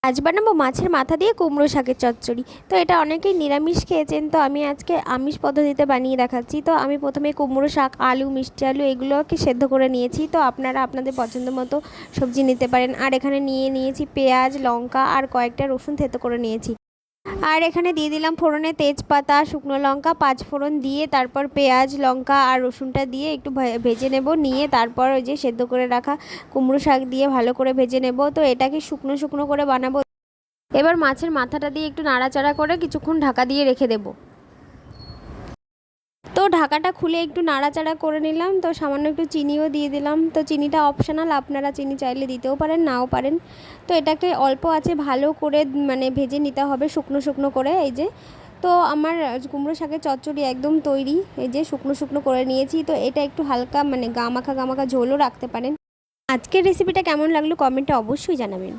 আজ বানাবো মাছের মাথা দিয়ে কুমড়ো শাকের চচ্চড়ি। তো এটা অনেকেই নিরামিষ খেয়েছেন, তো আমি আজকে আমিষ পদ্ধতিতে বানিয়ে দেখাচ্ছি। তো আমি প্রথমে কুমড়ো শাক, আলু, মিষ্টি আলু এগুলোকে সেদ্ধ করে নিয়েছি। তো আপনারা আপনাদের পছন্দ মতো সবজি নিতে পারেন। আর এখানে নিয়েছি পেঁয়াজ, লঙ্কা আর কয়েকটা রসুন থেতো করে নিয়েছি। আর এখানে দিয়ে দিলাম ফোড়নে তেজপাতা, শুকনো লঙ্কা, পাঁচ ফোড়ন দিয়ে তারপর পেঁয়াজ, লঙ্কা আর রসুনটা দিয়ে একটু ভেজে নেব। নিয়ে তারপর ওই যে সেদ্ধ করে রাখা কুমড়ো শাক দিয়ে ভালো করে ভেজে নেব। তো এটাকে শুকনো শুকনো করে বানাবো। এবার মাছের মাথাটা দিয়ে একটু নাড়াচাড়া করে কিছুক্ষণ ঢাকা দিয়ে রেখে দেব। তো ঢাকাটা খুলে একটু নাড়াচাড়া করে নিলাম। তো সামান্য একটু চিনিও দিয়ে দিলাম। তো চিনিটা অপশনাল, আপনারা চিনি চাইলে দিতেও পারেন, নাও পারেন। তো এটাকে অল্প আছে ভালো করে ভেজে নিতে হবে শুকনো শুকনো করে। এই যে তো আমার কুমড়ো শাকের চচ্চড়ি একদম তৈরি। এই যে শুকনো শুকনো করে নিয়েছি। তো এটা একটু হালকা গামাখা গামাখা ঝোলও রাখতে পারেন। আজকের রেসিপিটা কেমন লাগলো কমেন্টে অবশ্যই জানাবেন।